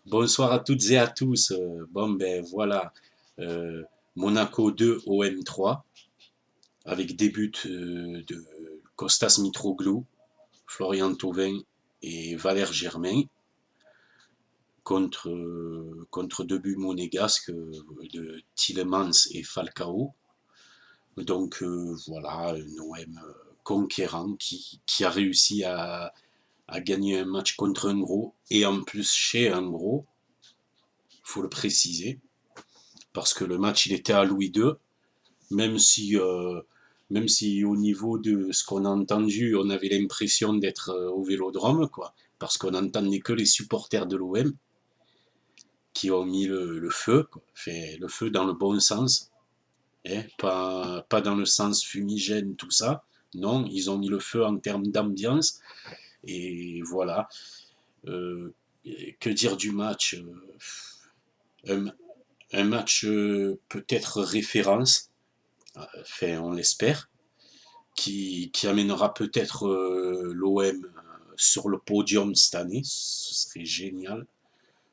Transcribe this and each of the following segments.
Bonsoir à toutes et à tous. Bon, ben voilà, euh, Monaco 2, OM 3, avec des buts de Kostas Mitroglou, Florian Thauvin et Valère Germain, contre deux buts monégasques de Tielemans et Falcao. Donc voilà, un OM conquérant qui a réussi à gagner un match contre un gros, et en plus chez un gros, faut le préciser, parce que le match il était à Louis II, même si, euh, même si au niveau de ce qu'on a entendu, on avait l'impression d'être au Vélodrome, quoi, parce qu'on n'entendait que les supporters de l'OM qui ont mis le feu, quoi, fait le feu dans le bon sens, hein, pas dans le sens fumigène, tout ça. Non, ils ont mis le feu en termes d'ambiance, et voilà. Euh, que dire du match, un, un match peut-être référence, enfin, on l'espère, qui amènera peut-être l'OM sur le podium cette année. Ce serait génial.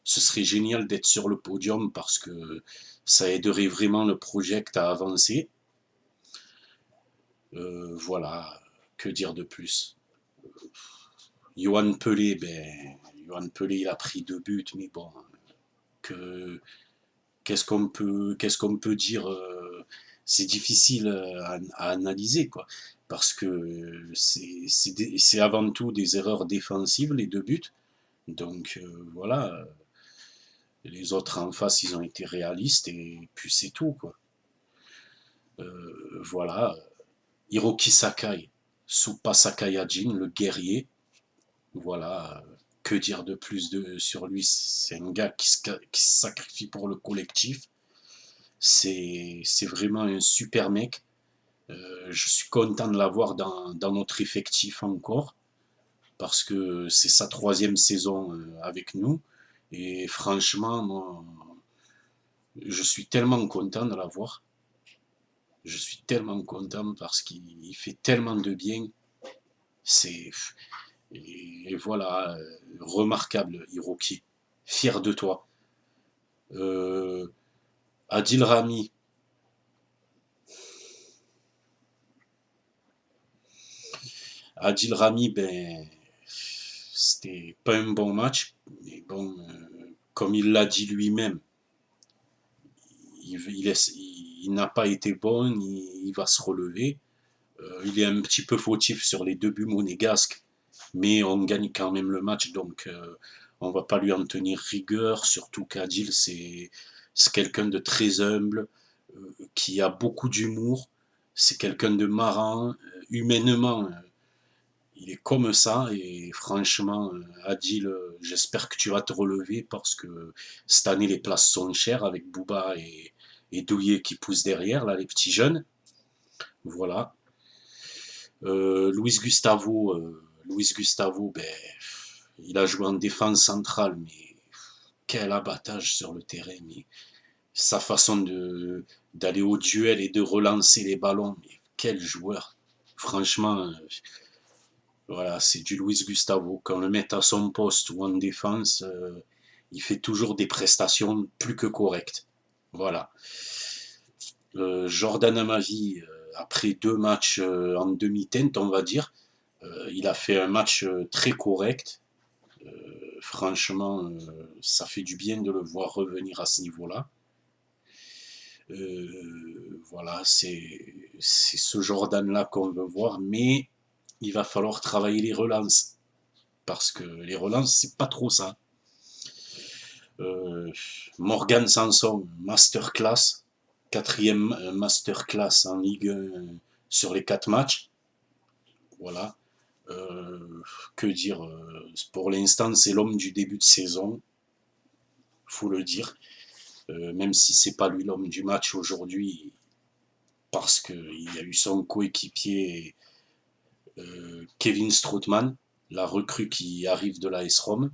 Ce serait génial d'être sur le podium parce que ça aiderait vraiment le projet à avancer. Voilà, que dire de plus. Johan Pelé, Johan Pelé, il a pris deux buts, mais bon, que, qu'est-ce qu'on peut dire, c'est difficile à analyser, quoi, parce que c'est avant tout des erreurs défensives, les deux buts. Donc voilà, les autres en face, ils ont été réalistes, et puis c'est tout, quoi. Voilà, Hiroki Sakai, Supa Sakayajin, le guerrier. Voilà, que dire de plus sur lui? C'est un gars qui se sacrifie pour le collectif. C'est vraiment un super mec. Je suis content de l'avoir dans notre effectif encore, parce que c'est sa troisième saison avec nous. Et franchement, moi, je suis tellement content de l'avoir. Je suis tellement content parce qu'il fait tellement de bien. C'est et voilà, remarquable, Hiroki. Fier de toi. Euh, Adil Rami. Adil Rami, ben, c'était pas un bon match, mais bon, comme il l'a dit lui-même, il n'a pas été bon, il va se relever. Il est un petit peu fautif sur les deux buts monégasques, mais on gagne quand même le match, donc on va pas lui en tenir rigueur, surtout qu'Adil, c'est quelqu'un de très humble, qui a beaucoup d'humour, c'est quelqu'un de marrant, humainement, il est comme ça, et franchement, Adil, j'espère que tu vas te relever, parce que cette année, les places sont chères avec Booba et Douillet qui poussent derrière, là, les petits jeunes. Voilà. Luis Gustavo, ben, il a joué en défense centrale, mais quel abattage sur le terrain. Mais sa façon d'aller au duel et de relancer les ballons, mais quel joueur. Franchement, voilà, c'est du Luis Gustavo. Qu'on le mette à son poste ou en défense, il fait toujours des prestations plus que correctes. Voilà. Jordan Amavi, après deux matchs en demi-teinte, on va dire, il a fait un match très correct. Franchement, ça fait du bien de le voir revenir à ce niveau-là. Voilà, c'est ce Jordan-là qu'on veut voir, mais il va falloir travailler les relances, parce que les relances, c'est pas trop ça. Euh, Morgan Sanson, masterclass, quatrième masterclass en Ligue 1 sur les quatre matchs. Voilà. Que dire, pour l'instant, c'est l'homme du début de saison, faut le dire. Même si c'est pas lui l'homme du match aujourd'hui, parce qu'il y a eu son coéquipier Kevin Strootman, la recrue qui arrive de l'AS Rome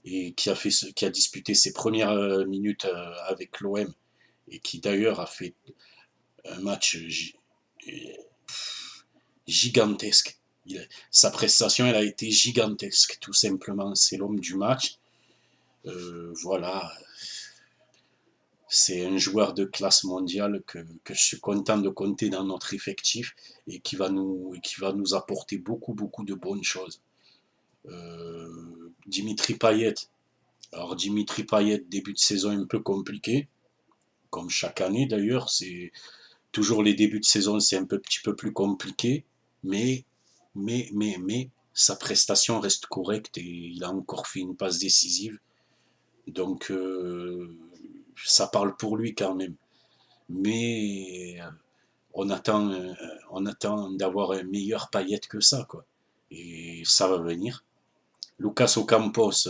et qui a disputé ses premières minutes avec l'OM, et qui d'ailleurs a fait un match gigantesque. Sa prestation, elle a été gigantesque, tout simplement. C'est l'homme du match. Voilà, c'est un joueur de classe mondiale que je suis content de compter dans notre effectif et qui va nous apporter beaucoup, beaucoup de bonnes choses. Dimitri Payet. Alors Dimitri Payet, début de saison un peu compliqué, comme chaque année d'ailleurs. C'est toujours les débuts de saison, c'est un petit peu plus compliqué, mais, mais, sa prestation reste correcte et il a encore fait une passe décisive. Donc ça parle pour lui quand même. Mais on attend d'avoir un meilleur Payet que ça, quoi. Et ça va venir. Lucas Ocampos,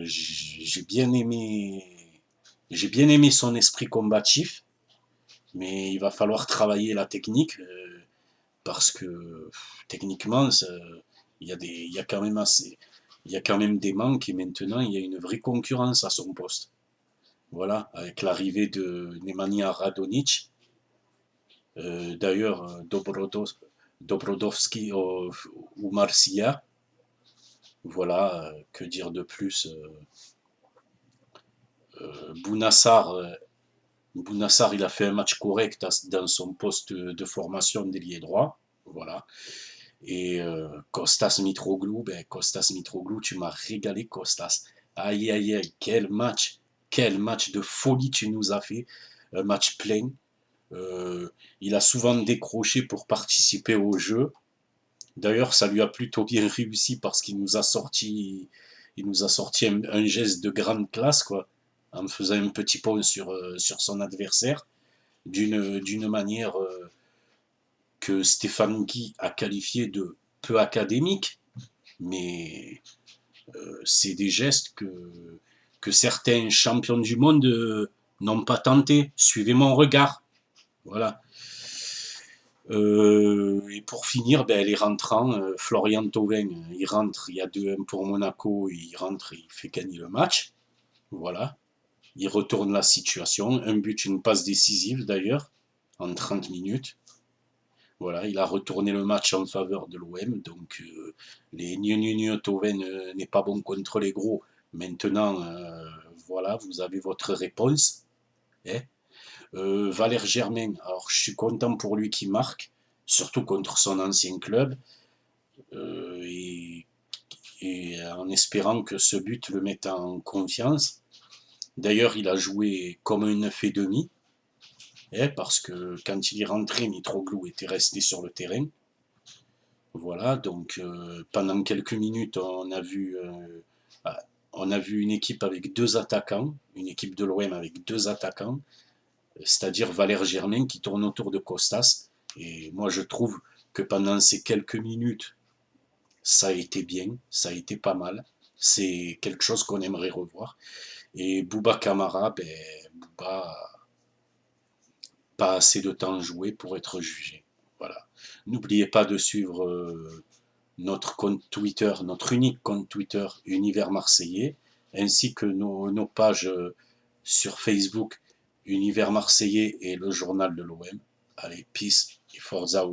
j'ai bien aimé son esprit combatif, mais il va falloir travailler la technique parce que techniquement, il y a quand même il y a quand même des manques et maintenant il y a une vraie concurrence à son poste. Voilà, avec l'arrivée de Nemanja Radonic, d'ailleurs Dobrodowski ou Marcia. Voilà, que dire de plus. Bounassar, Bounassar, il a fait un match correct dans son poste de formation d'ailier droit. Voilà. Et Kostas Mitroglou, tu m'as régalé, Kostas. Aïe, aïe, aïe, quel match de folie tu nous as fait. Un match plein. Il a souvent décroché pour participer au jeu. D'ailleurs, ça lui a plutôt bien réussi parce il nous a sorti un geste de grande classe, quoi, en faisant un petit pont sur son adversaire d'une manière que Stéphane Guy a qualifiée de peu académique, mais c'est des gestes que certains champions du monde n'ont pas tenté. Suivez mon regard. Voilà. Et pour finir, ben, les rentrants, Florian Thauvin, il rentre, il y a 2-1 pour Monaco, il rentre, il fait gagner le match. Voilà. Il retourne la situation. Un but, une passe décisive d'ailleurs, en 30 minutes. Voilà, il a retourné le match en faveur de l'OM. Donc, les gneu Thauvin n'est pas bon contre les gros. Maintenant, voilà, vous avez votre réponse. Hein. Valère Germain, alors je suis content pour lui qui marque, surtout contre son ancien club, euh, et, et en espérant que ce but le mette en confiance. D'ailleurs, il a joué comme un 9,5, parce que quand il est rentré, Mitroglou était resté sur le terrain. Voilà, donc pendant quelques minutes, on a vu une équipe avec deux attaquants, une équipe de l'OM avec deux attaquants, c'est-à-dire Valère Germain qui tourne autour de Costas. Et moi, je trouve que pendant ces quelques minutes, ça a été bien, ça a été pas mal. C'est quelque chose qu'on aimerait revoir. Et Bouba Camara, ben, Bouba, pas assez de temps joué pour être jugé. Voilà. N'oubliez pas de suivre notre compte Twitter, notre unique compte Twitter Univers Marseillais, ainsi que nos pages sur Facebook Univers Marseillais et le journal de l'OM. Allez, peace et Forza.